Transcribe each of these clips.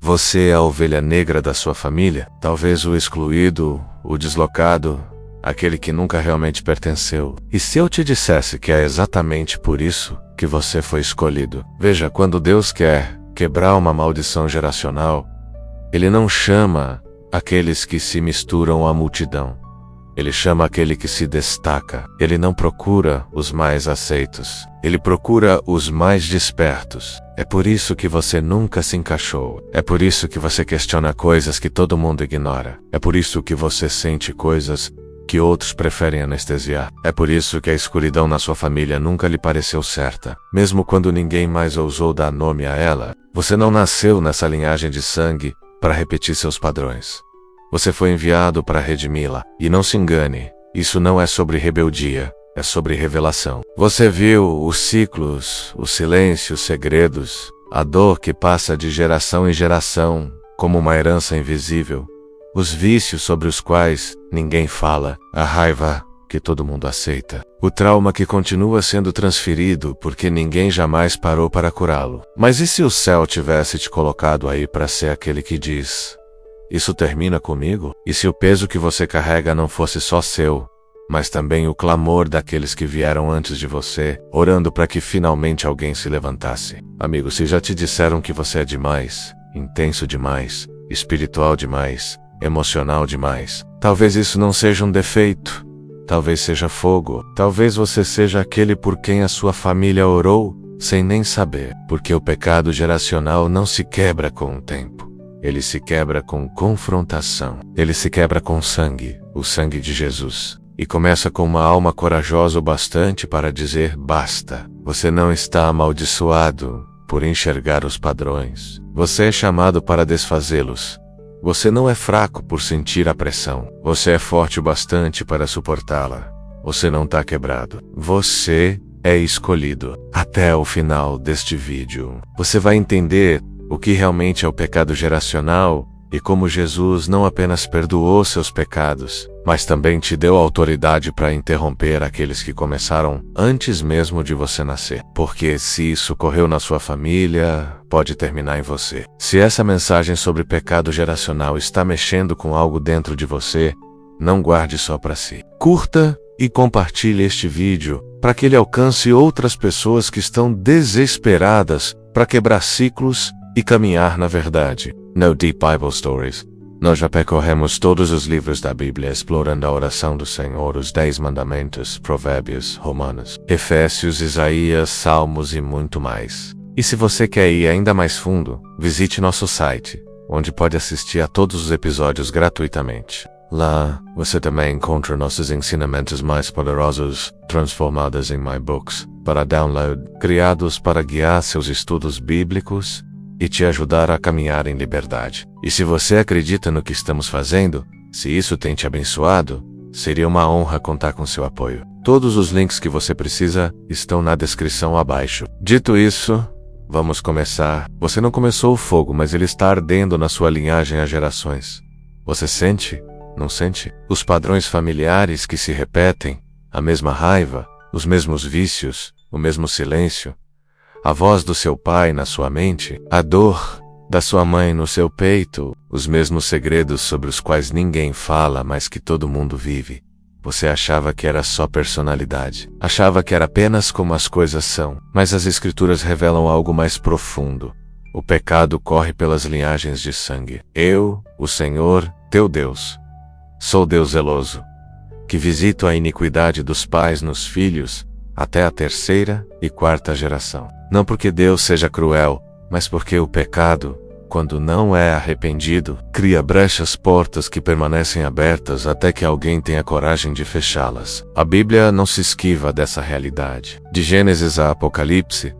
Você é a ovelha negra da sua família, talvez o excluído, o deslocado, aquele que nunca realmente pertenceu. E se eu te dissesse que é exatamente por isso que você foi escolhido? Veja, quando Deus quer quebrar uma maldição geracional, Ele não chama aqueles que se misturam à multidão. Ele chama aquele que se destaca. Ele não procura os mais aceitos. Ele procura os mais despertos. É por isso que você nunca se encaixou. É por isso que você questiona coisas que todo mundo ignora. É por isso que você sente coisas que outros preferem anestesiar. É por isso que a escuridão na sua família nunca lhe pareceu certa. Mesmo quando ninguém mais ousou dar nome a ela, você não nasceu nessa linhagem de sangue para repetir seus padrões. Você foi enviado para redimi-la. E não se engane, isso não é sobre rebeldia, é sobre revelação. Você viu os ciclos, o silêncio, os segredos, a dor que passa de geração em geração, como uma herança invisível, os vícios sobre os quais ninguém fala, a raiva que todo mundo aceita, o trauma que continua sendo transferido porque ninguém jamais parou para curá-lo. Mas e se o céu tivesse te colocado aí para ser aquele que diz: isso termina comigo? E se o peso que você carrega não fosse só seu, mas também o clamor daqueles que vieram antes de você, orando para que finalmente alguém se levantasse? Amigo, se já te disseram que você é demais, intenso demais, espiritual demais, emocional demais, talvez isso não seja um defeito, talvez seja fogo, talvez você seja aquele por quem a sua família orou, sem nem saber, porque o pecado geracional não se quebra com o tempo. Ele se quebra com confrontação. Ele se quebra com sangue, o sangue de Jesus. E começa com uma alma corajosa o bastante para dizer basta. Você não está amaldiçoado por enxergar os padrões. Você é chamado para desfazê-los. Você não é fraco por sentir a pressão. Você é forte o bastante para suportá-la. Você não está quebrado. Você é escolhido. Até o final deste vídeo, você vai entender o que realmente é o pecado geracional e como Jesus não apenas perdoou seus pecados, mas também te deu autoridade para interromper aqueles que começaram antes mesmo de você nascer. Porque se isso ocorreu na sua família, pode terminar em você. Se essa mensagem sobre pecado geracional está mexendo com algo dentro de você, não guarde só para si. Curta e compartilhe este vídeo para que ele alcance outras pessoas que estão desesperadas para quebrar ciclos e caminhar na verdade. No Deep Bible Stories, nós já percorremos todos os livros da Bíblia explorando a oração do Senhor, os 10 mandamentos, Provérbios, Romanos, Efésios, Isaías, Salmos e muito mais. E se você quer ir ainda mais fundo, visite nosso site, onde pode assistir a todos os episódios gratuitamente. Lá, você também encontra nossos ensinamentos mais poderosos, transformados em My Books, para download, criados para guiar seus estudos bíblicos e te ajudar a caminhar em liberdade. E se você acredita no que estamos fazendo, se isso tem te abençoado, seria uma honra contar com seu apoio. Todos os links que você precisa estão na descrição abaixo. Dito isso, vamos começar. Você não começou o fogo, mas ele está ardendo na sua linhagem há gerações. Você sente? Não sente? Os padrões familiares que se repetem, a mesma raiva, os mesmos vícios, o mesmo silêncio, a voz do seu pai na sua mente, a dor da sua mãe no seu peito, os mesmos segredos sobre os quais ninguém fala, mas que todo mundo vive. Você achava que era só personalidade. Achava que era apenas como as coisas são. Mas as escrituras revelam algo mais profundo. O pecado corre pelas linhagens de sangue. Eu, o Senhor, teu Deus, sou Deus zeloso, que visito a iniquidade dos pais nos filhos, até a 3ª e 4ª geração. Não porque Deus seja cruel, mas porque o pecado, quando não é arrependido, cria brechas portas que permanecem abertas até que alguém tenha coragem de fechá-las. A Bíblia não se esquiva dessa realidade. De Gênesis a Apocalipse,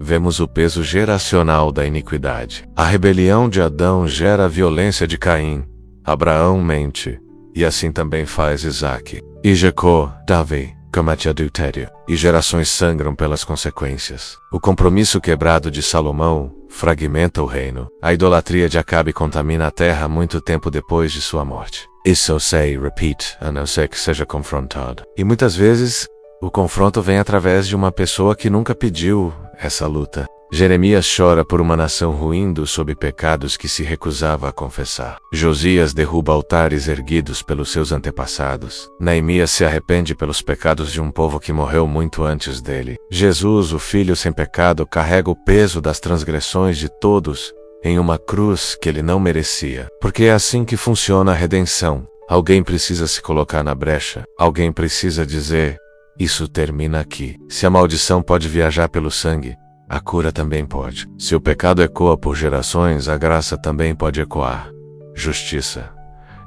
vemos o peso geracional da iniquidade. A rebelião de Adão gera a violência de Caim. Abraão mente, e assim também faz Isaque. E Jacó, Davi, comete adultério, e gerações sangram pelas consequências. O compromisso quebrado de Salomão fragmenta o reino. A idolatria de Acabe contamina a terra muito tempo depois de sua morte. Isso eu sei, repeat, a não ser que seja confrontado. E muitas vezes, o confronto vem através de uma pessoa que nunca pediu essa luta. Jeremias chora por uma nação ruindo sob pecados que se recusava a confessar. Josias derruba altares erguidos pelos seus antepassados. Neemias se arrepende pelos pecados de um povo que morreu muito antes dele. Jesus, o Filho sem pecado, carrega o peso das transgressões de todos em uma cruz que ele não merecia. Porque é assim que funciona a redenção. Alguém precisa se colocar na brecha. Alguém precisa dizer: isso termina aqui. Se a maldição pode viajar pelo sangue, a cura também pode. Se o pecado ecoa por gerações, a graça também pode ecoar. Justiça.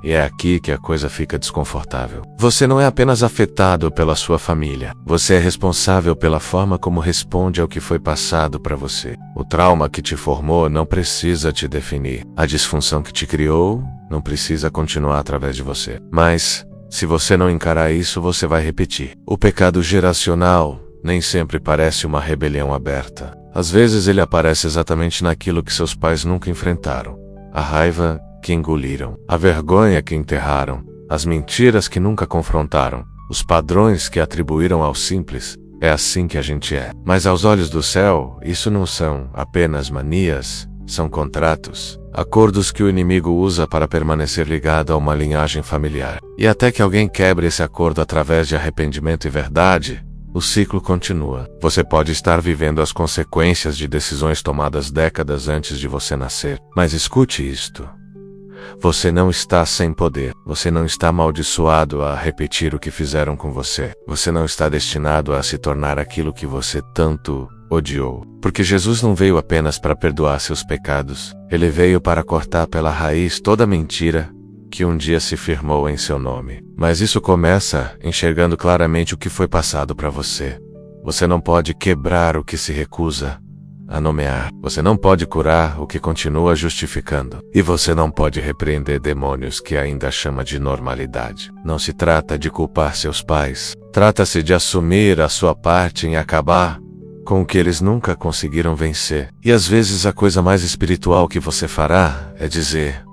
E é aqui que a coisa fica desconfortável. Você não é apenas afetado pela sua família. Você é responsável pela forma como responde ao que foi passado para você. O trauma que te formou não precisa te definir. A disfunção que te criou não precisa continuar através de você. Mas, se você não encarar isso, você vai repetir. O pecado geracional nem sempre parece uma rebelião aberta. Às vezes ele aparece exatamente naquilo que seus pais nunca enfrentaram. A raiva que engoliram, a vergonha que enterraram, as mentiras que nunca confrontaram, os padrões que atribuíram ao simples. É assim que a gente é. Mas aos olhos do céu, isso não são apenas manias, são contratos, acordos que o inimigo usa para permanecer ligado a uma linhagem familiar. E até que alguém quebre esse acordo através de arrependimento e verdade, o ciclo continua. Você pode estar vivendo as consequências de decisões tomadas décadas antes de você nascer. Mas escute isto. Você não está sem poder. Você não está amaldiçoado a repetir o que fizeram com você. Você não está destinado a se tornar aquilo que você tanto odiou. Porque Jesus não veio apenas para perdoar seus pecados. Ele veio para cortar pela raiz toda mentira que um dia se firmou em seu nome. Mas isso começa enxergando claramente o que foi passado para você. Você não pode quebrar o que se recusa a nomear. Você não pode curar o que continua justificando. E você não pode repreender demônios que ainda chama de normalidade. Não se trata de culpar seus pais. Trata-se de assumir a sua parte em acabar com o que eles nunca conseguiram vencer. E às vezes a coisa mais espiritual que você fará é dizer: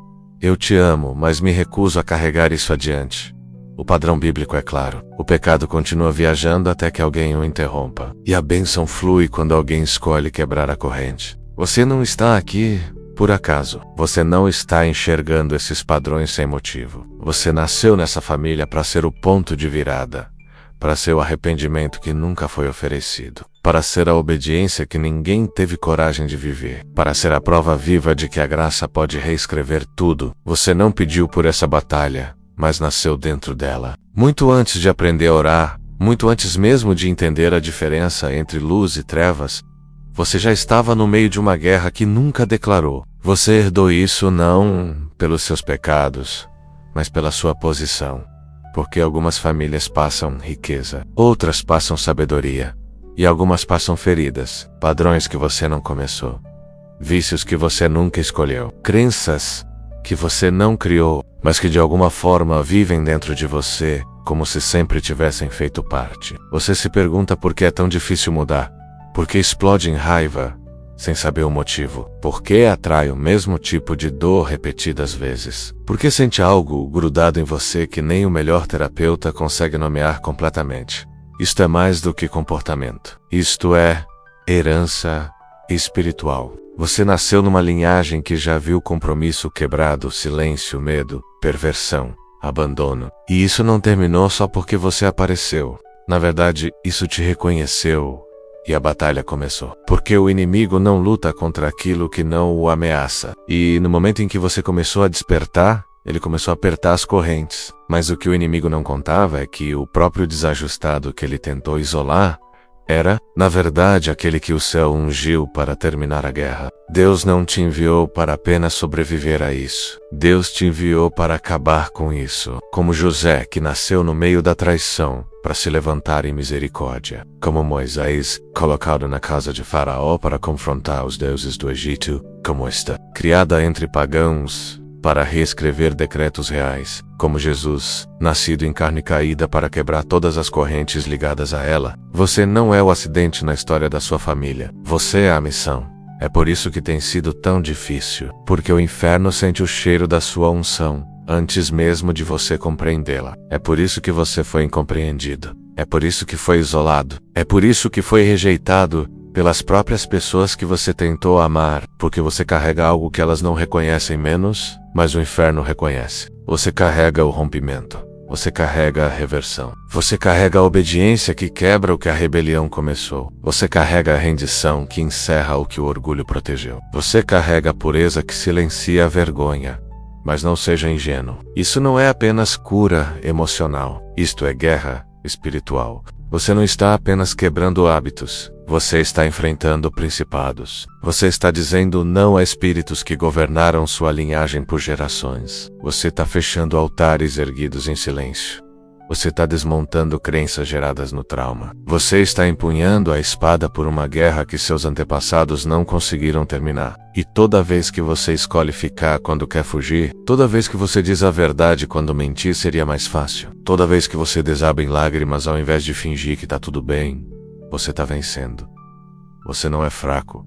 eu te amo, mas me recuso a carregar isso adiante. O padrão bíblico é claro. O pecado continua viajando até que alguém o interrompa. E a bênção flui quando alguém escolhe quebrar a corrente. Você não está aqui por acaso. Você não está enxergando esses padrões sem motivo. Você nasceu nessa família para ser o ponto de virada, para ser o arrependimento que nunca foi oferecido, para ser a obediência que ninguém teve coragem de viver, para ser a prova viva de que a graça pode reescrever tudo. Você não pediu por essa batalha, mas nasceu dentro dela. Muito antes de aprender a orar, muito antes mesmo de entender a diferença entre luz e trevas, você já estava no meio de uma guerra que nunca declarou. Você herdou isso não pelos seus pecados, mas pela sua posição. Porque algumas famílias passam riqueza, outras passam sabedoria, e algumas passam feridas, padrões que você não começou, vícios que você nunca escolheu, crenças que você não criou, mas que de alguma forma vivem dentro de você, como se sempre tivessem feito parte. Você se pergunta por que é tão difícil mudar, por que explode em raiva, sem saber o motivo, por que atrai o mesmo tipo de dor repetidas vezes, por que sente algo grudado em você que nem o melhor terapeuta consegue nomear completamente. Isto é mais do que comportamento. Isto é herança espiritual. Você nasceu numa linhagem que já viu compromisso quebrado, silêncio, medo, perversão, abandono. E isso não terminou só porque você apareceu. Na verdade, isso te reconheceu e a batalha começou. Porque o inimigo não luta contra aquilo que não o ameaça. E no momento em que você começou a despertar, ele começou a apertar as correntes. Mas o que o inimigo não contava é que o próprio desajustado que ele tentou isolar era, na verdade, aquele que o céu ungiu para terminar a guerra. Deus não te enviou para apenas sobreviver a isso. Deus te enviou para acabar com isso. Como José, que nasceu no meio da traição, para se levantar em misericórdia. Como Moisés, colocado na casa de Faraó para confrontar os deuses do Egito. Como esta, criada entre pagãos, para reescrever decretos reais, como Jesus, nascido em carne caída para quebrar todas as correntes ligadas a ela. Você não é o acidente na história da sua família. Você é a missão. É por isso que tem sido tão difícil, porque o inferno sente o cheiro da sua unção, antes mesmo de você compreendê-la. É por isso que você foi incompreendido. É por isso que foi isolado. É por isso que foi rejeitado pelas próprias pessoas que você tentou amar, porque você carrega algo que elas não reconhecem menos, mas o inferno reconhece. Você carrega o rompimento. Você carrega a reversão. Você carrega a obediência que quebra o que a rebelião começou. Você carrega a rendição que encerra o que o orgulho protegeu. Você carrega a pureza que silencia a vergonha. Mas não seja ingênuo. Isso não é apenas cura emocional. Isto é guerra espiritual. Você não está apenas quebrando hábitos. Você está enfrentando principados. Você está dizendo não a espíritos que governaram sua linhagem por gerações. Você está fechando altares erguidos em silêncio. Você está desmontando crenças geradas no trauma. Você está empunhando a espada por uma guerra que seus antepassados não conseguiram terminar. E toda vez que você escolhe ficar quando quer fugir, toda vez que você diz a verdade quando mentir seria mais fácil, toda vez que você desaba em lágrimas ao invés de fingir que está tudo bem, você está vencendo. Você não é fraco.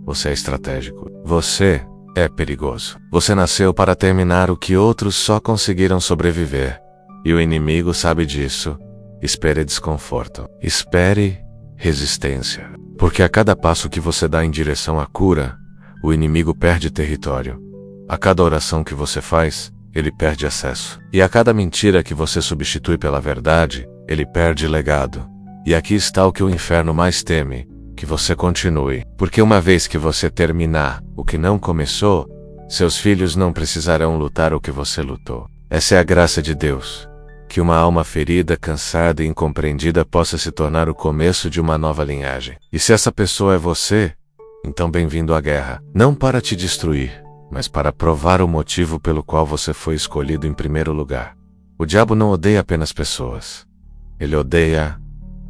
Você é estratégico. Você é perigoso. Você nasceu para terminar o que outros só conseguiram sobreviver. E o inimigo sabe disso. Espere desconforto. Espere resistência. Porque a cada passo que você dá em direção à cura, o inimigo perde território. A cada oração que você faz, ele perde acesso. E a cada mentira que você substitui pela verdade, ele perde legado. E aqui está o que o inferno mais teme, que você continue. Porque uma vez que você terminar o que não começou, seus filhos não precisarão lutar o que você lutou. Essa é a graça de Deus. Que uma alma ferida, cansada e incompreendida possa se tornar o começo de uma nova linhagem. E se essa pessoa é você, então bem-vindo à guerra. Não para te destruir, mas para provar o motivo pelo qual você foi escolhido em primeiro lugar. O diabo não odeia apenas pessoas. Ele odeia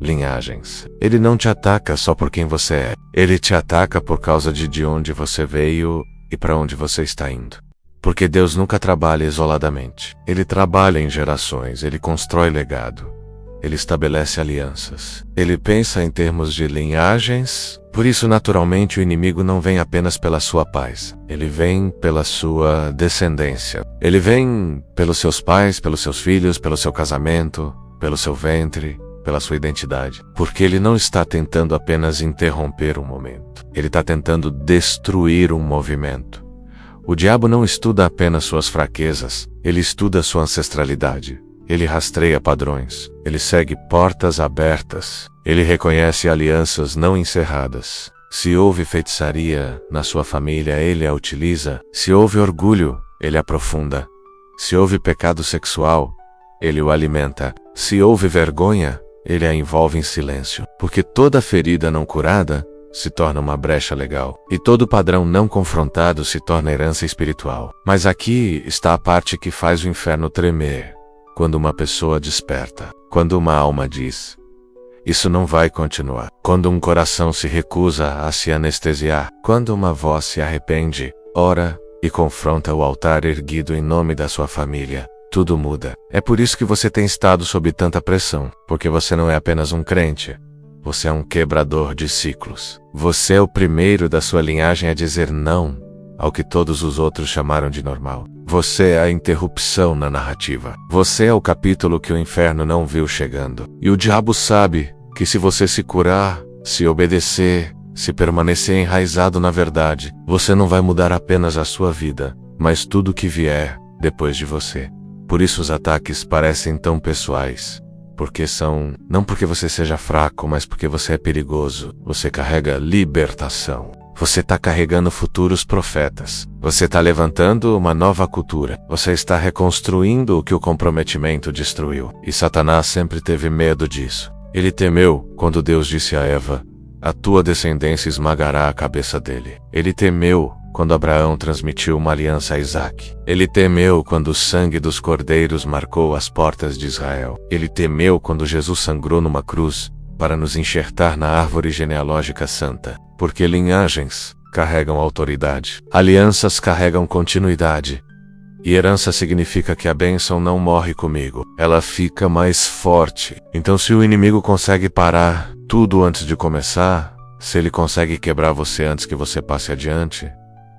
linhagens. Ele não te ataca só por quem você é. Ele te ataca por causa de onde você veio e para onde você está indo. Porque Deus nunca trabalha isoladamente. Ele trabalha em gerações, ele constrói legado. Ele estabelece alianças. Ele pensa em termos de linhagens. Por isso, naturalmente, o inimigo não vem apenas pela sua paz. Ele vem pela sua descendência. Ele vem pelos seus pais, pelos seus filhos, pelo seu casamento, pelo seu ventre, pela sua identidade. Porque ele não está tentando apenas interromper um momento. Ele está tentando destruir um movimento. O diabo não estuda apenas suas fraquezas, ele estuda sua ancestralidade. Ele rastreia padrões, ele segue portas abertas, ele reconhece alianças não encerradas. Se houve feitiçaria na sua família, ele a utiliza. Se houve orgulho, ele aprofunda. Se houve pecado sexual, ele o alimenta. Se houve vergonha, ele a envolve em silêncio. Porque toda ferida não curada se torna uma brecha legal. E todo padrão não confrontado se torna herança espiritual. Mas aqui está a parte que faz o inferno tremer. Quando uma pessoa desperta. Quando uma alma diz: isso não vai continuar. Quando um coração se recusa a se anestesiar. Quando uma voz se arrepende, ora e confronta o altar erguido em nome da sua família. Tudo muda. É por isso que você tem estado sob tanta pressão. Porque você não é apenas um crente. Você é um quebrador de ciclos. Você é o primeiro da sua linhagem a dizer não ao que todos os outros chamaram de normal. Você é a interrupção na narrativa. Você é o capítulo que o inferno não viu chegando. E o diabo sabe que se você se curar, se obedecer, se permanecer enraizado na verdade, você não vai mudar apenas a sua vida, mas tudo o que vier depois de você. Por isso os ataques parecem tão pessoais. Porque são, não porque você seja fraco, mas porque você é perigoso. Você carrega libertação. Você está carregando futuros profetas. Você está levantando uma nova cultura. Você está reconstruindo o que o comprometimento destruiu. E Satanás sempre teve medo disso. Ele temeu quando Deus disse a Eva: a tua descendência esmagará a cabeça dele. Ele temeu quando Abraão transmitiu uma aliança a Isaac. Ele temeu quando o sangue dos cordeiros marcou as portas de Israel. Ele temeu quando Jesus sangrou numa cruz para nos enxertar na árvore genealógica santa. Porque linhagens carregam autoridade. Alianças carregam continuidade. E herança significa que a bênção não morre comigo. Ela fica mais forte. Então se o inimigo consegue parar tudo antes de começar, se ele consegue quebrar você antes que você passe adiante,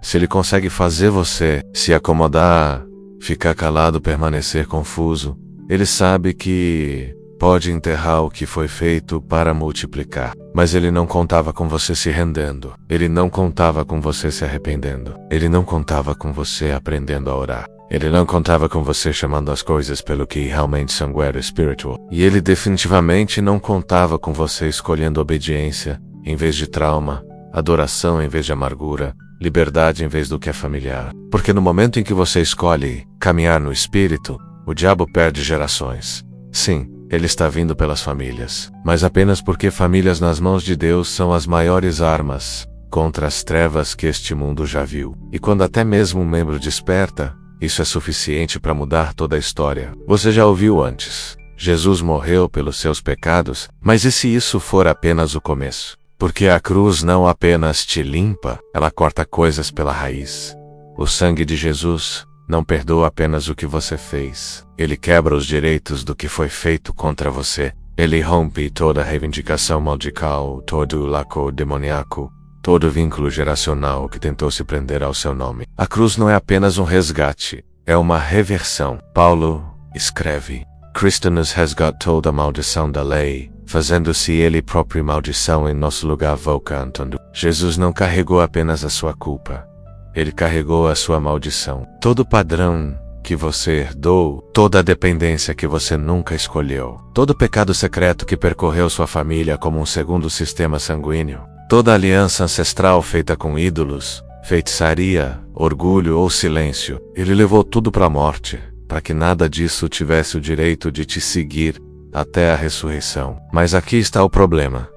se ele consegue fazer você se acomodar, ficar calado, permanecer confuso, ele sabe que pode enterrar o que foi feito para multiplicar. Mas ele não contava com você se rendendo. Ele não contava com você se arrependendo. Ele não contava com você aprendendo a orar. Ele não contava com você chamando as coisas pelo que realmente são, guerra spiritual. E ele definitivamente não contava com você escolhendo obediência em vez de trauma, adoração em vez de amargura, liberdade em vez do que é familiar. Porque no momento em que você escolhe caminhar no Espírito, o diabo perde gerações. Sim, ele está vindo pelas famílias, mas apenas porque famílias nas mãos de Deus são as maiores armas contra as trevas que este mundo já viu. E quando até mesmo um membro desperta, isso é suficiente para mudar toda a história. Você já ouviu antes: Jesus morreu pelos seus pecados, mas e se isso for apenas o começo? Porque a cruz não apenas te limpa, ela corta coisas pela raiz. O sangue de Jesus não perdoa apenas o que você fez. Ele quebra os direitos do que foi feito contra você. Ele rompe toda reivindicação maldicial, todo laço demoníaco, todo vínculo geracional que tentou se prender ao seu nome. A cruz não é apenas um resgate, é uma reversão. Paulo escreve: Cristo nos resgatou da maldição da lei, fazendo-se ele próprio maldição em nosso lugar, cantando. Jesus não carregou apenas a sua culpa. Ele carregou a sua maldição. Todo padrão que você herdou, toda a dependência que você nunca escolheu, todo pecado secreto que percorreu sua família como um segundo sistema sanguíneo, toda aliança ancestral feita com ídolos, feitiçaria, orgulho ou silêncio, ele levou tudo para a morte, para que nada disso tivesse o direito de te seguir até a ressurreição. Mas aqui está o problema.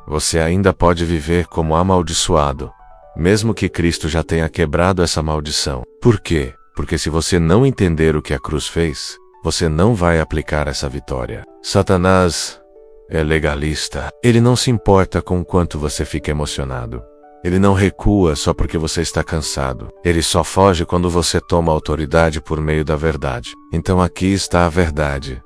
Você ainda pode viver como amaldiçoado, mesmo que Cristo já tenha quebrado essa maldição. Por quê? Porque se você não entender o que a cruz fez, você não vai aplicar essa vitória. Satanás é legalista. Ele não se importa com o quanto você fica emocionado. Ele não recua só porque você está cansado. Ele só foge quando você toma autoridade por meio da verdade. Então aqui está a verdade.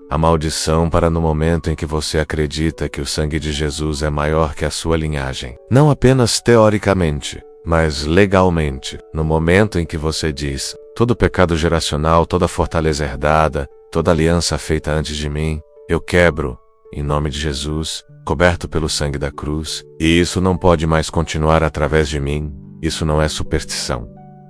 A maldição para no momento em que você acredita que o sangue de Jesus é maior que a sua linhagem. Não apenas teoricamente, mas legalmente. No momento em que você diz: todo pecado geracional, toda fortaleza herdada, toda aliança feita antes de mim, eu quebro, em nome de Jesus, coberto pelo sangue da cruz, e isso não pode mais continuar através de mim. Isso não é superstição.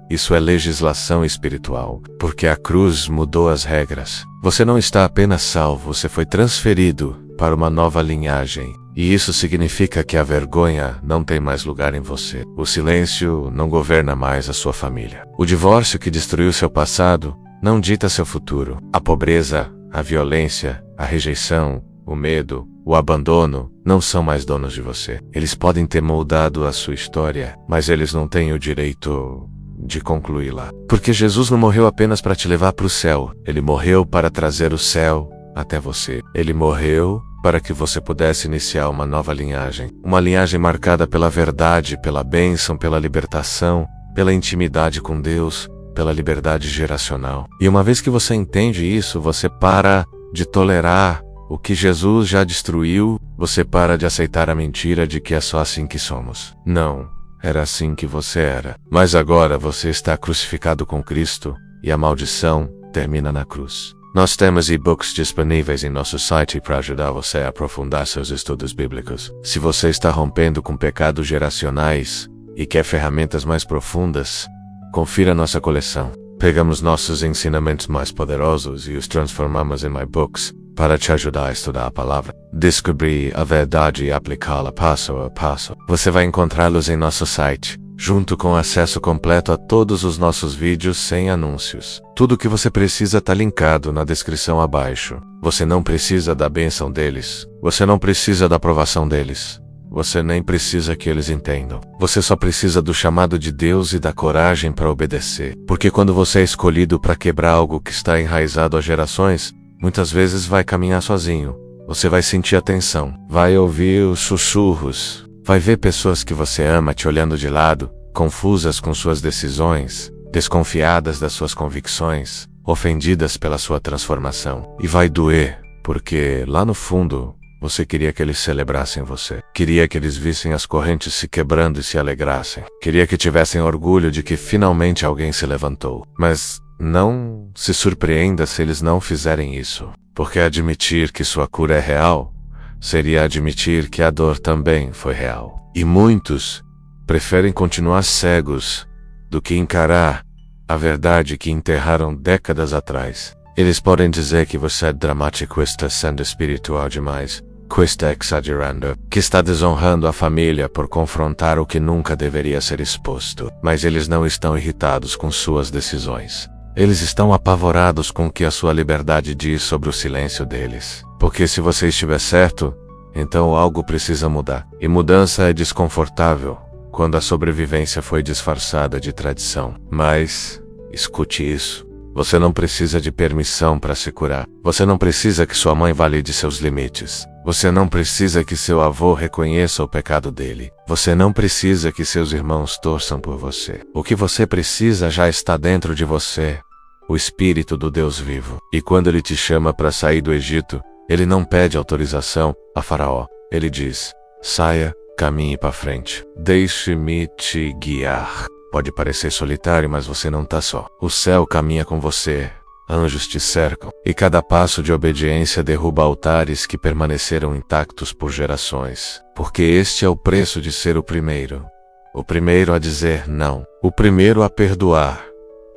Isso é legislação espiritual, porque a cruz mudou as regras. Você não está apenas salvo, você foi transferido para uma nova linhagem. E isso significa que a vergonha não tem mais lugar em você. O silêncio não governa mais a sua família. O divórcio que destruiu seu passado não dita seu futuro. A pobreza, a violência, a rejeição, o medo, o abandono não são mais donos de você. Eles podem ter moldado a sua história, mas eles não têm o direito de concluí-la. Porque Jesus não morreu apenas para te levar para o céu. Ele morreu para trazer o céu até você. Ele morreu para que você pudesse iniciar uma nova linhagem. Uma linhagem marcada pela verdade, pela bênção, pela libertação, pela intimidade com Deus, pela liberdade geracional. E uma vez que você entende isso, você para de tolerar o que Jesus já destruiu, você para de aceitar a mentira de que é só assim que somos. Não. Era assim que você era. Mas agora você está crucificado com Cristo, e a maldição termina na cruz. Nós temos e-books disponíveis em nosso site para ajudar você a aprofundar seus estudos bíblicos. Se você está rompendo com pecados geracionais e quer ferramentas mais profundas, confira nossa coleção. Pegamos nossos ensinamentos mais poderosos e os transformamos em MyBooks para te ajudar a estudar a palavra, descobrir a verdade e aplicá-la passo a passo. Você vai encontrá-los em nosso site, junto com acesso completo a todos os nossos vídeos sem anúncios. Tudo o que você precisa está linkado na descrição abaixo. Você não precisa da bênção deles. Você não precisa da aprovação deles. Você nem precisa que eles entendam. Você só precisa do chamado de Deus e da coragem para obedecer. Porque quando você é escolhido para quebrar algo que está enraizado há gerações, muitas vezes vai caminhar sozinho. Você vai sentir a tensão, vai ouvir os sussurros, vai ver pessoas que você ama te olhando de lado, confusas com suas decisões, desconfiadas das suas convicções, ofendidas pela sua transformação. E vai doer, porque lá no fundo, você queria que eles celebrassem você. Queria que eles vissem as correntes se quebrando e se alegrassem. Queria que tivessem orgulho de que finalmente alguém se levantou. Mas não se surpreenda se eles não fizerem isso. porque admitir que sua cura é real seria admitir que a dor também foi real. E muitos preferem continuar cegos do que encarar a verdade que enterraram décadas atrás. Eles podem dizer que você é dramático, está sendo espiritual demais, que está exagerando, que está desonrando a família por confrontar o que nunca deveria ser exposto. Mas eles não estão irritados com suas decisões. Eles estão apavorados com o que a sua liberdade diz sobre o silêncio deles. Porque se você estiver certo, então algo precisa mudar. E mudança é desconfortável quando a sobrevivência foi disfarçada de tradição. Mas, escute isso. Você não precisa de permissão para se curar. Você não precisa que sua mãe valide seus limites. Você não precisa que seu avô reconheça o pecado dele. Você não precisa que seus irmãos torçam por você. O que você precisa já está dentro de você. O Espírito do Deus vivo. E quando ele te chama para sair do Egito, ele não pede autorização a Faraó. Ele diz: saia, caminhe para frente. Deixe-me te guiar. Pode parecer solitário, mas você não está só. O céu caminha com você. Anjos te cercam. E cada passo de obediência derruba altares que permaneceram intactos por gerações. Porque este é o preço de ser o primeiro. O primeiro a dizer não. O primeiro a perdoar.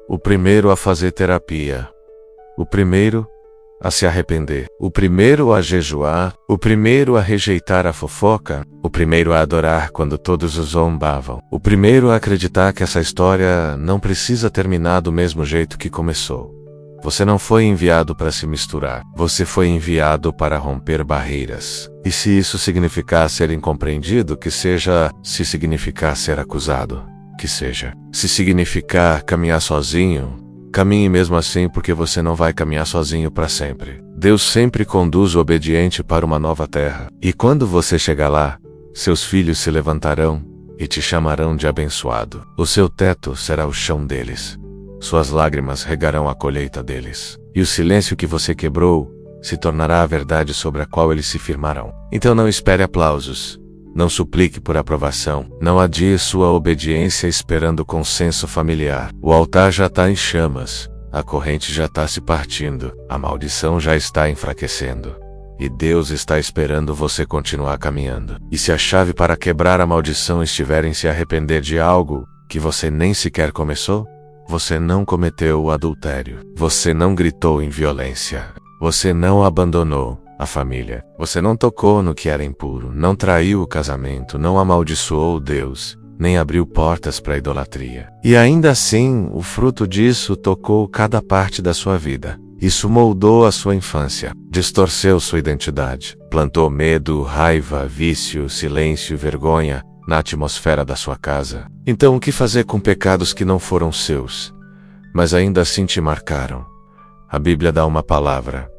O primeiro a fazer terapia. O primeiro a se arrepender. O primeiro a jejuar. O primeiro a rejeitar a fofoca. O primeiro a adorar quando todos os zombavam. O primeiro a acreditar que essa história não precisa terminar do mesmo jeito que começou. Você não foi enviado para se misturar. Você foi enviado para romper barreiras. E se isso significar ser incompreendido, que seja. Se significar ser acusado, que seja. Se significar caminhar sozinho, caminhe mesmo assim, porque você não vai caminhar sozinho para sempre. Deus sempre conduz o obediente para uma nova terra. E quando você chegar lá, seus filhos se levantarão e te chamarão de abençoado. O seu teto será o chão deles. Suas lágrimas regarão a colheita deles. E o silêncio que você quebrou se tornará a verdade sobre a qual eles se firmarão. Então não espere aplausos. Não suplique por aprovação. Não adie sua obediência esperando consenso familiar. O altar já está em chamas. A corrente já está se partindo. A maldição já está enfraquecendo. E Deus está esperando você continuar caminhando. E se a chave para quebrar a maldição estiver em se arrepender de algo que você nem sequer começou, você não cometeu o adultério. Você não gritou em violência. Você não abandonou a família. Você não tocou no que era impuro, não traiu o casamento, não amaldiçoou Deus, nem abriu portas para a idolatria. E ainda assim, o fruto disso tocou cada parte da sua vida. Isso moldou a sua infância, distorceu sua identidade, plantou medo, raiva, vício, silêncio, vergonha na atmosfera da sua casa. Então o que fazer com pecados que não foram seus, mas ainda assim te marcaram? A Bíblia dá uma palavra: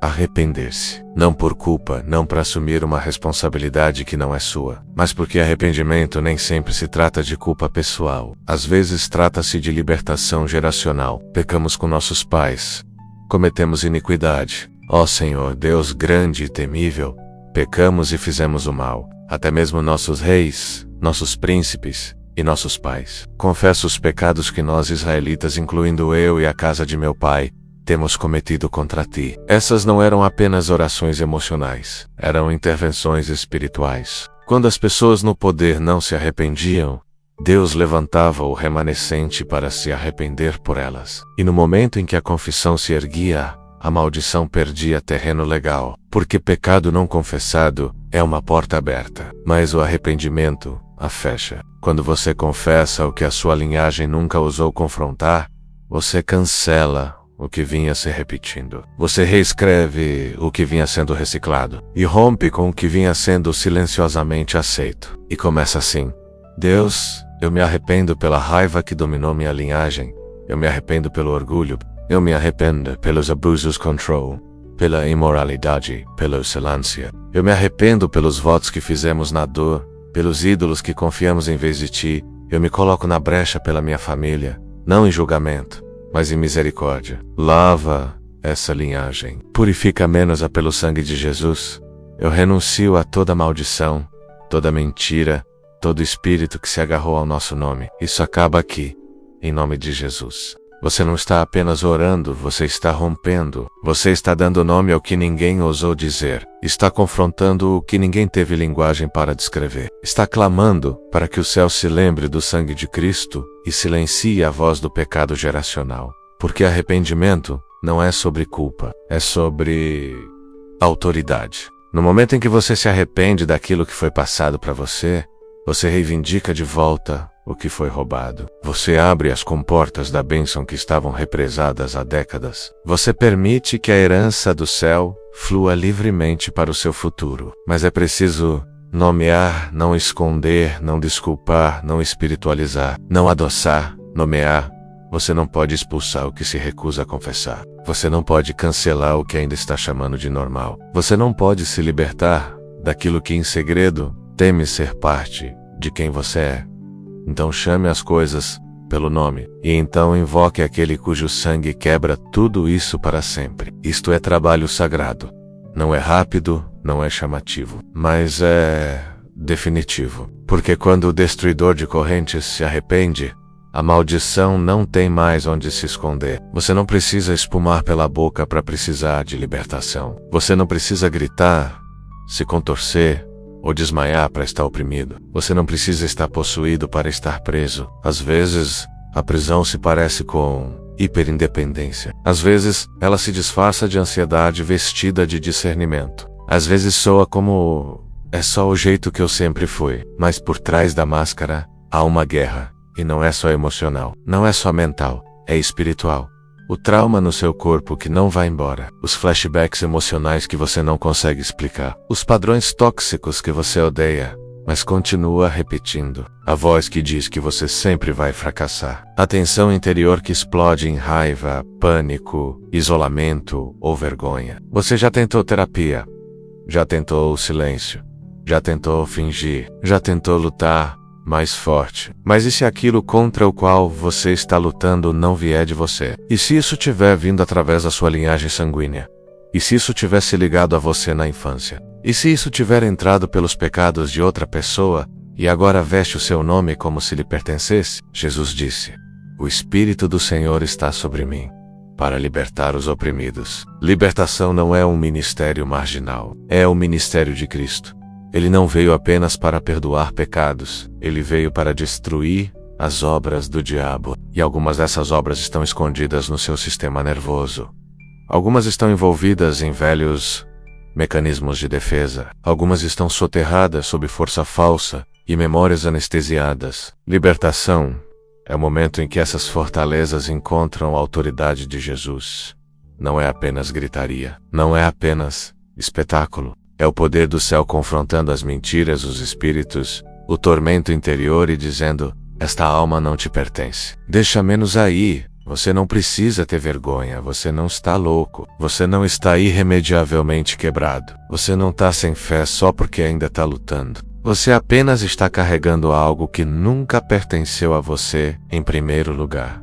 arrepender-se. Não por culpa, não para assumir uma responsabilidade que não é sua, mas porque arrependimento nem sempre se trata de culpa pessoal. Às vezes trata-se de libertação geracional. Pecamos com nossos pais. Cometemos iniquidade. Ó Senhor, Deus grande e temível, pecamos e fizemos o mal. Até mesmo nossos reis, nossos príncipes e nossos pais. Confesso os pecados que nós israelitas, incluindo eu e a casa de meu pai, temos cometido contra ti. Essas não eram apenas orações emocionais, eram intervenções espirituais. Quando as pessoas no poder não se arrependiam, Deus levantava o remanescente para se arrepender por elas. E no momento em que a confissão se erguia, a maldição perdia terreno legal, porque pecado não confessado é uma porta aberta, mas o arrependimento a fecha. Quando você confessa o que a sua linhagem nunca ousou confrontar, você cancela o que vinha se repetindo. Você reescreve o que vinha sendo reciclado e rompe com o que vinha sendo silenciosamente aceito. E começa assim: Deus, eu me arrependo pela raiva que dominou minha linhagem. Eu me arrependo pelo orgulho. Eu me arrependo pelos abusos control, pela imoralidade, pela excelência. Eu me arrependo pelos votos que fizemos na dor, pelos ídolos que confiamos em vez de ti. Eu me coloco na brecha pela minha família, não em julgamento, mas em misericórdia. Lava essa linhagem. Purifica menos-a pelo sangue de Jesus. Eu renuncio a toda maldição, toda mentira, todo espírito que se agarrou ao nosso nome. Isso acaba aqui, em nome de Jesus. Você não está apenas orando, você está rompendo. Você está dando nome ao que ninguém ousou dizer. Está confrontando o que ninguém teve linguagem para descrever. Está clamando para que o céu se lembre do sangue de Cristo e silencie a voz do pecado geracional. Porque arrependimento não é sobre culpa, é sobre autoridade. No momento em que você se arrepende daquilo que foi passado para você, você reivindica de volta o que foi roubado. Você abre as comportas da bênção que estavam represadas há décadas. Você permite que a herança do céu flua livremente para o seu futuro. Mas é preciso nomear, não esconder, não desculpar, não espiritualizar, não adoçar, nomear. Você não pode expulsar o que se recusa a confessar. Você não pode cancelar o que ainda está chamando de normal. Você não pode se libertar daquilo que em segredo teme ser parte de quem você é. Então chame as coisas pelo nome, e então invoque aquele cujo sangue quebra tudo isso para sempre. Isto é trabalho sagrado. Não é rápido, não é chamativo, mas é definitivo. Porque quando o destruidor de correntes se arrepende, a maldição não tem mais onde se esconder. Você não precisa espumar pela boca para precisar de libertação. Você não precisa gritar, se contorcer ou desmaiar para estar oprimido. Você não precisa estar possuído para estar preso. Às vezes, a prisão se parece com hiperindependência. Às vezes, ela se disfarça de ansiedade vestida de discernimento. Às vezes soa como é só o jeito que eu sempre fui. Mas por trás da máscara, há uma guerra. E não é só emocional. Não é só mental. É espiritual. O trauma no seu corpo que não vai embora. Os flashbacks emocionais que você não consegue explicar. Os padrões tóxicos que você odeia, mas continua repetindo. A voz que diz que você sempre vai fracassar. A tensão interior que explode em raiva, pânico, isolamento ou vergonha. Você já tentou terapia? Já tentou o silêncio? Já tentou fingir? Já tentou lutar mais forte? Mas e se aquilo contra o qual você está lutando não vier de você? E se isso tiver vindo através da sua linhagem sanguínea? E se isso tivesse ligado a você na infância? E se isso tiver entrado pelos pecados de outra pessoa e agora veste o seu nome como se lhe pertencesse? Jesus disse: "O Espírito do Senhor está sobre mim, para libertar os oprimidos." Libertação não é um ministério marginal, é o ministério de Cristo. Ele não veio apenas para perdoar pecados, ele veio para destruir as obras do diabo. E algumas dessas obras estão escondidas no seu sistema nervoso. Algumas estão envolvidas em velhos mecanismos de defesa. Algumas estão soterradas sob força falsa e memórias anestesiadas. Libertação é o momento em que essas fortalezas encontram a autoridade de Jesus. Não é apenas gritaria, não é apenas espetáculo. É o poder do céu confrontando as mentiras, os espíritos, o tormento interior e dizendo: esta alma não te pertence. Deixa menos aí. Você não precisa ter vergonha. Você não está louco. Você não está irremediavelmente quebrado. Você não está sem fé só porque ainda está lutando. Você apenas está carregando algo que nunca pertenceu a você em primeiro lugar.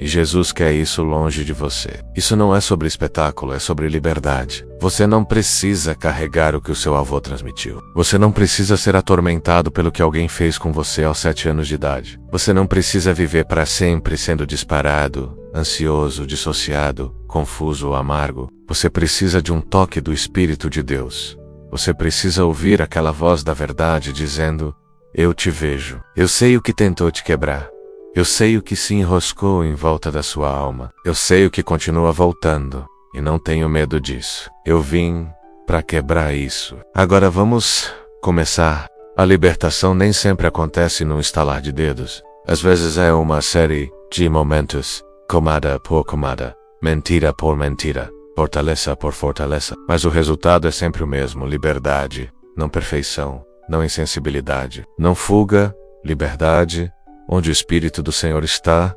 E Jesus quer isso longe de você. Isso não é sobre espetáculo, é sobre liberdade. Você não precisa carregar o que o seu avô transmitiu. Você não precisa ser atormentado pelo que alguém fez com você aos 7 anos de idade. Você não precisa viver para sempre sendo disparado, ansioso, dissociado, confuso ou amargo. Você precisa de um toque do Espírito de Deus. Você precisa ouvir aquela voz da verdade dizendo: eu te vejo. Eu sei o que tentou te quebrar. Eu sei o que se enroscou em volta da sua alma. Eu sei o que continua voltando. E não tenho medo disso. Eu vim para quebrar isso. Agora vamos começar. A libertação nem sempre acontece num estalar de dedos. Às vezes é uma série de momentos, camada por camada, mentira por mentira, fortaleza por fortaleza. Mas o resultado é sempre o mesmo: liberdade, não perfeição, não insensibilidade, não fuga, liberdade. Onde o Espírito do Senhor está,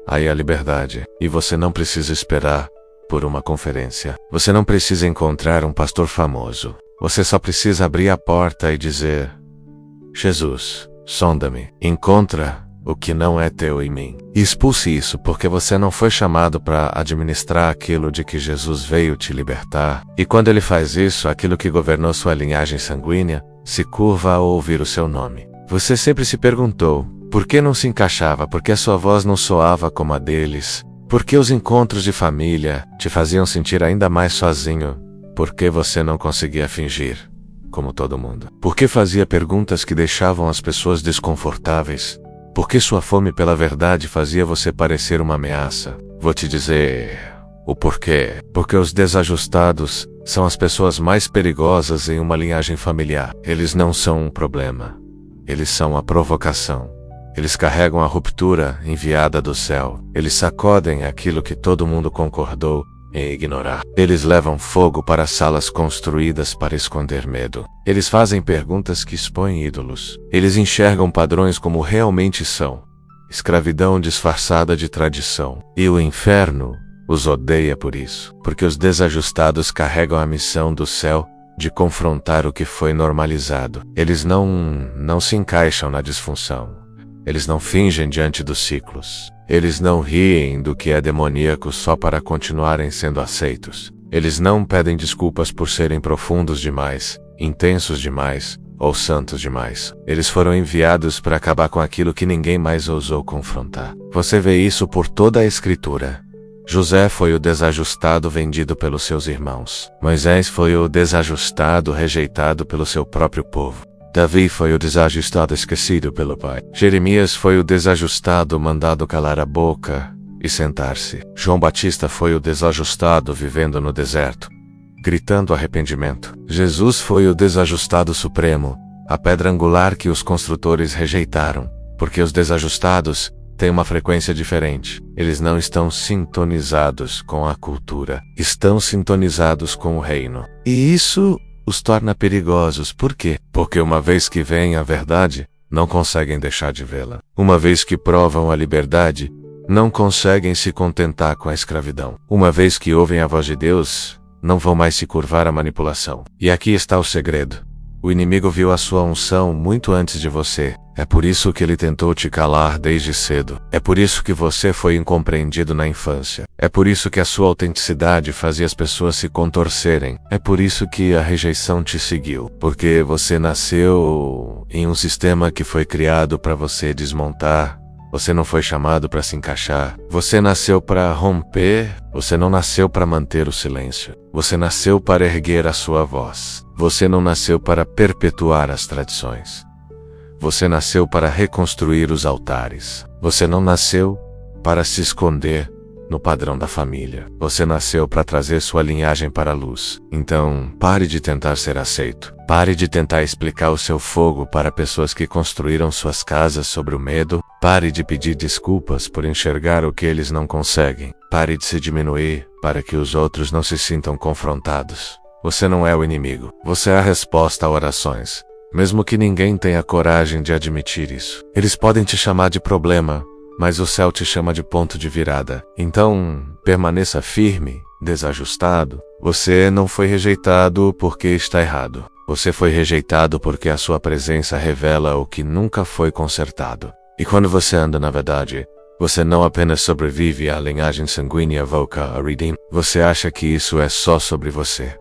aí há liberdade. E você não precisa esperar por uma conferência. Você não precisa encontrar um pastor famoso. Você só precisa abrir a porta e dizer: Jesus, sonda-me. Encontra o que não é teu em mim. E expulse isso, porque você não foi chamado para administrar aquilo de que Jesus veio te libertar. E quando ele faz isso, aquilo que governou sua linhagem sanguínea se curva ao ouvir o seu nome. Você sempre se perguntou: por que não se encaixava? Por que a sua voz não soava como a deles? Porque os encontros de família te faziam sentir ainda mais sozinho, porque você não conseguia fingir, como todo mundo. Porque fazia perguntas que deixavam as pessoas desconfortáveis. Porque sua fome pela verdade fazia você parecer uma ameaça. Vou te dizer o porquê. Porque os desajustados são as pessoas mais perigosas em uma linhagem familiar. Eles não são um problema. Eles são a provocação. Eles carregam a ruptura enviada do céu. Eles sacodem aquilo que todo mundo concordou em ignorar. Eles levam fogo para salas construídas para esconder medo. Eles fazem perguntas que expõem ídolos. Eles enxergam padrões como realmente são. Escravidão disfarçada de tradição. E o inferno os odeia por isso. Porque os desajustados carregam a missão do céu de confrontar o que foi normalizado. Eles não se encaixam na disfunção. Eles não fingem diante dos ciclos. Eles não riem do que é demoníaco só para continuarem sendo aceitos. Eles não pedem desculpas por serem profundos demais, intensos demais ou santos demais. Eles foram enviados para acabar com aquilo que ninguém mais ousou confrontar. Você vê isso por toda a Escritura. José foi o desajustado vendido pelos seus irmãos. Moisés foi o desajustado rejeitado pelo seu próprio povo. Davi foi o desajustado esquecido pelo pai. Jeremias foi o desajustado mandado calar a boca e sentar-se. João Batista foi o desajustado vivendo no deserto, gritando arrependimento. Jesus foi o desajustado supremo, a pedra angular que os construtores rejeitaram, porque os desajustados têm uma frequência diferente. Eles não estão sintonizados com a cultura, estão sintonizados com o reino. E isso os torna perigosos. Por quê? Porque uma vez que veem a verdade, não conseguem deixar de vê-la. Uma vez que provam a liberdade, não conseguem se contentar com a escravidão. Uma vez que ouvem a voz de Deus, não vão mais se curvar à manipulação. E aqui está o segredo. O inimigo viu a sua unção muito antes de você. É por isso que ele tentou te calar desde cedo. É por isso que você foi incompreendido na infância. É por isso que a sua autenticidade fazia as pessoas se contorcerem. É por isso que a rejeição te seguiu. Porque você nasceu em um sistema que foi criado para você desmontar. Você não foi chamado para se encaixar. Você nasceu para romper. Você não nasceu para manter o silêncio. Você nasceu para erguer a sua voz. Você não nasceu para perpetuar as tradições. Você nasceu para reconstruir os altares. Você não nasceu para se esconder no padrão da família. Você nasceu para trazer sua linhagem para a luz. Então, pare de tentar ser aceito. Pare de tentar explicar o seu fogo para pessoas que construíram suas casas sobre o medo. Pare de pedir desculpas por enxergar o que eles não conseguem. Pare de se diminuir para que os outros não se sintam confrontados. Você não é o inimigo. Você é a resposta a orações. Mesmo que ninguém tenha coragem de admitir isso. Eles podem te chamar de problema, mas o céu te chama de ponto de virada. Então, permaneça firme, desajustado. Você não foi rejeitado porque está errado. Você foi rejeitado porque a sua presença revela o que nunca foi consertado. E quando você anda na verdade, você não apenas sobrevive à linhagem sanguínea Voca a Redeem. Você acha que isso é só sobre você.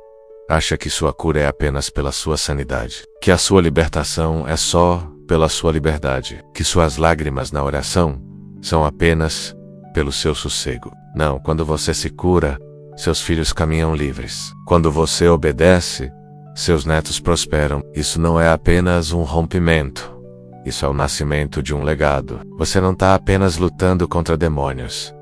Acha que sua cura é apenas pela sua sanidade. Que a sua libertação é só pela sua liberdade. Que suas lágrimas na oração são apenas pelo seu sossego. Não, quando você se cura, seus filhos caminham livres. Quando você obedece, seus netos prosperam. Isso não é apenas um rompimento. Isso é o nascimento de um legado. Você não está apenas lutando contra demônios.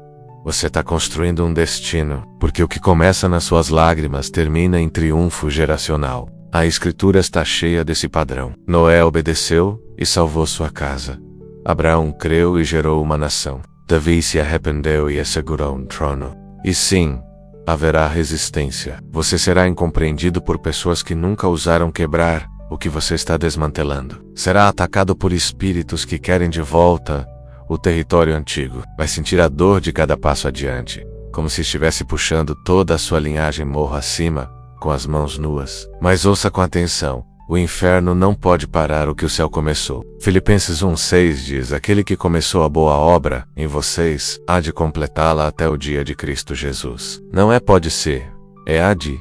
Você está construindo um destino, porque o que começa nas suas lágrimas termina em triunfo geracional. A Escritura está cheia desse padrão. Noé obedeceu e salvou sua casa. Abraão creu e gerou uma nação. Davi se arrependeu e assegurou um trono. E sim, haverá resistência. Você será incompreendido por pessoas que nunca ousaram quebrar o que você está desmantelando. Será atacado por espíritos que querem de volta o território antigo. Vai sentir a dor de cada passo adiante, como se estivesse puxando toda a sua linhagem morro acima, com as mãos nuas. Mas ouça com atenção, o inferno não pode parar o que o céu começou. Filipenses 1:6 diz, aquele que começou a boa obra em vocês, há de completá-la até o dia de Cristo Jesus. Não é pode ser, é há de.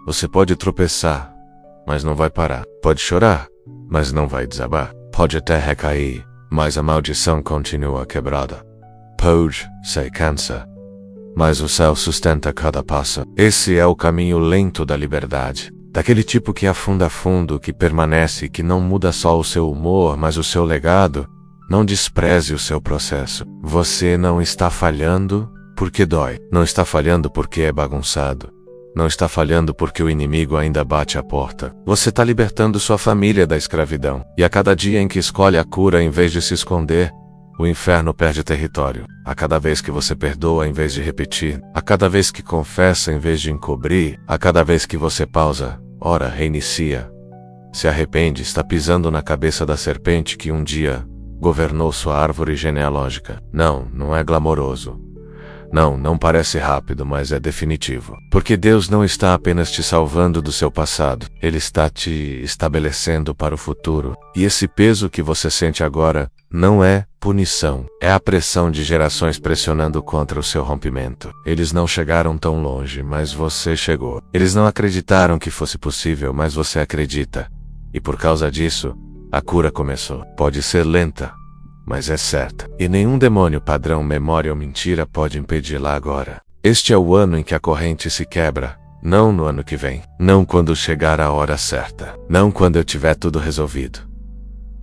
Você pode tropeçar, mas não vai parar. Pode chorar, mas não vai desabar. Pode até recair, mas a maldição continua quebrada. Pode se cansa, mas o céu sustenta cada passo. Esse é o caminho lento da liberdade. Daquele tipo que afunda fundo, que permanece, que não muda só o seu humor, mas o seu legado. Não despreze o seu processo. Você não está falhando porque dói. Não está falhando porque é bagunçado. Não está falhando porque o inimigo ainda bate a porta. Você está libertando sua família da escravidão. E a cada dia em que escolhe a cura em vez de se esconder, o inferno perde território. A cada vez que você perdoa em vez de repetir, a cada vez que confessa em vez de encobrir, a cada vez que você pausa, ora, reinicia, se arrepende, está pisando na cabeça da serpente que um dia governou sua árvore genealógica. Não é glamouroso. Não parece rápido, mas é definitivo. Porque Deus não está apenas te salvando do seu passado. Ele está te estabelecendo para o futuro. E esse peso que você sente agora não é punição. É a pressão de gerações pressionando contra o seu rompimento. Eles não chegaram tão longe, mas você chegou. Eles não acreditaram que fosse possível, mas você acredita. E por causa disso, a cura começou. Pode ser lenta, mas é certa. E nenhum demônio padrão, memória ou mentira pode impedi-la agora. Este é o ano em que a corrente se quebra. Não no ano que vem. Não quando chegar a hora certa. Não quando eu tiver tudo resolvido.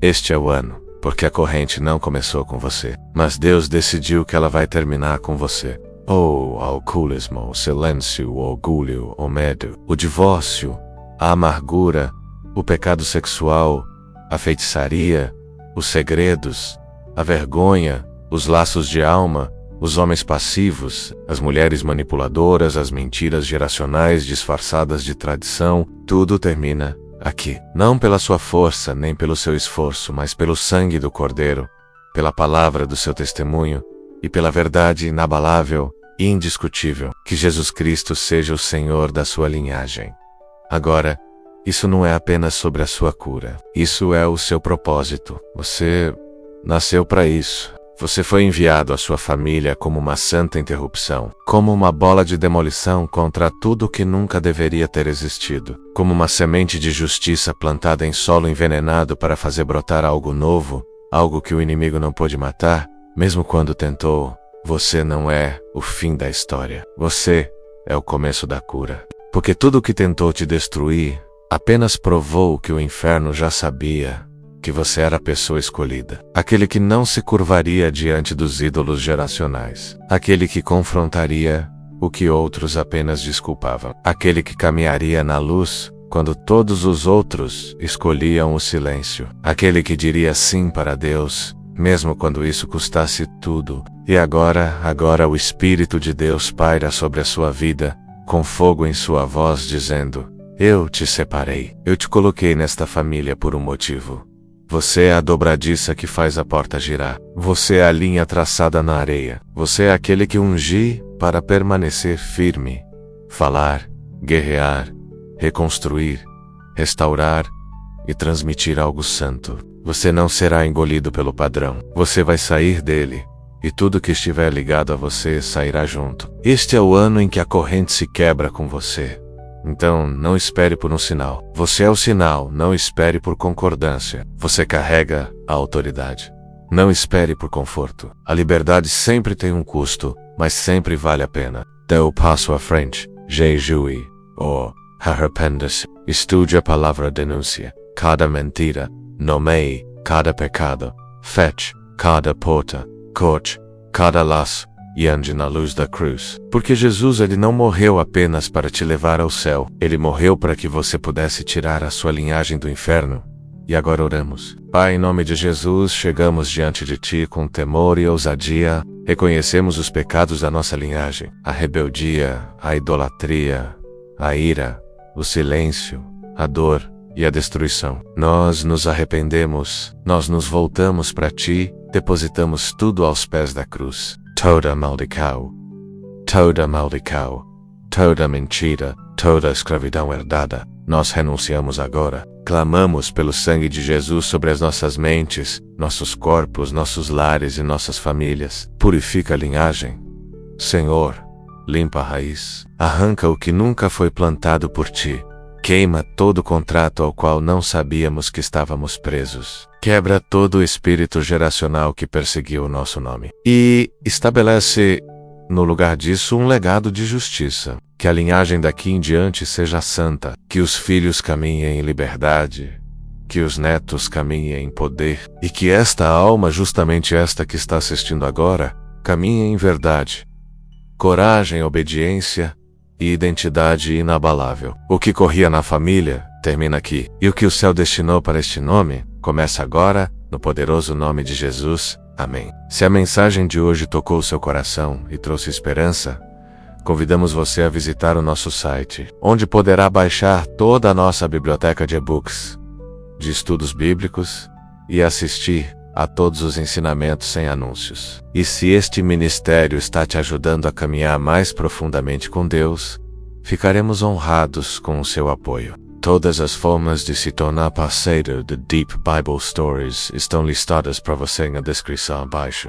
Este é o ano, porque a corrente não começou com você. Mas Deus decidiu que ela vai terminar com você. O alcoolismo, o silêncio, o orgulho, o medo, o divórcio, a amargura, o pecado sexual, a feitiçaria, os segredos, a vergonha, os laços de alma, os homens passivos, as mulheres manipuladoras, as mentiras geracionais disfarçadas de tradição, tudo termina aqui. Não pela sua força, nem pelo seu esforço, mas pelo sangue do Cordeiro, pela palavra do seu testemunho e pela verdade inabalável e indiscutível, que Jesus Cristo seja o Senhor da sua linhagem. Agora, isso não é apenas sobre a sua cura. Isso é o seu propósito. Você nasceu para isso. Você foi enviado à sua família como uma santa interrupção, como uma bola de demolição contra tudo que nunca deveria ter existido, como uma semente de justiça plantada em solo envenenado para fazer brotar algo novo, algo que o inimigo não pôde matar, mesmo quando tentou. Você não é o fim da história. Você é o começo da cura. Porque tudo que tentou te destruir apenas provou que o inferno já sabia, que você era a pessoa escolhida. Aquele que não se curvaria diante dos ídolos geracionais. Aquele que confrontaria o que outros apenas desculpavam. Aquele que caminharia na luz quando todos os outros escolhiam o silêncio. Aquele que diria sim para Deus, mesmo quando isso custasse tudo. E agora o Espírito de Deus paira sobre a sua vida, com fogo em sua voz, dizendo: eu te separei. Eu te coloquei nesta família por um motivo. Você é a dobradiça que faz a porta girar. Você é a linha traçada na areia. Você é aquele que ungi para permanecer firme. Falar, guerrear, reconstruir, restaurar e transmitir algo santo. Você não será engolido pelo padrão. Você vai sair dele. E tudo que estiver ligado a você sairá junto. Este é o ano em que a corrente se quebra com você. Então, não espere por um sinal. Você é o sinal, não espere por concordância. Você carrega a autoridade. Não espere por conforto. A liberdade sempre tem um custo, mas sempre vale a pena. Dê o passo à frente. Jejue ou arrependa-se. Estude a palavra denúncia. Cada mentira. Nomeie cada pecado. Feche cada porta. Corte cada laço. E ande na luz da cruz. Porque Jesus, ele não morreu apenas para te levar ao céu. Ele morreu para que você pudesse tirar a sua linhagem do inferno. E agora oramos. Pai, em nome de Jesus, chegamos diante de Ti com temor e ousadia. Reconhecemos os pecados da nossa linhagem. A rebeldia, a idolatria, a ira, o silêncio, a dor e a destruição. Nós nos arrependemos. Nós nos voltamos para Ti. Depositamos tudo aos pés da cruz. Toda maldição, toda mentira, toda escravidão herdada, nós renunciamos agora. Clamamos pelo sangue de Jesus sobre as nossas mentes, nossos corpos, nossos lares e nossas famílias. Purifica a linhagem. Senhor, limpa a raiz. Arranca o que nunca foi plantado por Ti. Queima todo contrato ao qual não sabíamos que estávamos presos. Quebra todo o espírito geracional que perseguiu o nosso nome. E estabelece no lugar disso, um legado de justiça. Que a linhagem daqui em diante seja santa, que os filhos caminhem em liberdade, que os netos caminhem em poder, e que esta alma, justamente esta que está assistindo agora, caminhe em verdade, coragem, obediência e identidade inabalável. O que corria na família termina aqui, e o que o céu destinou para este nome começa agora, no poderoso nome de Jesus. Amém. Se a mensagem de hoje tocou o seu coração e trouxe esperança, convidamos você a visitar o nosso site, onde poderá baixar toda a nossa biblioteca de e-books, de estudos bíblicos e assistir a todos os ensinamentos sem anúncios. E se este ministério está te ajudando a caminhar mais profundamente com Deus, ficaremos honrados com o seu apoio. Todas as formas de se tornar parceiro de Deep Bible Stories estão listadas para você na descrição abaixo.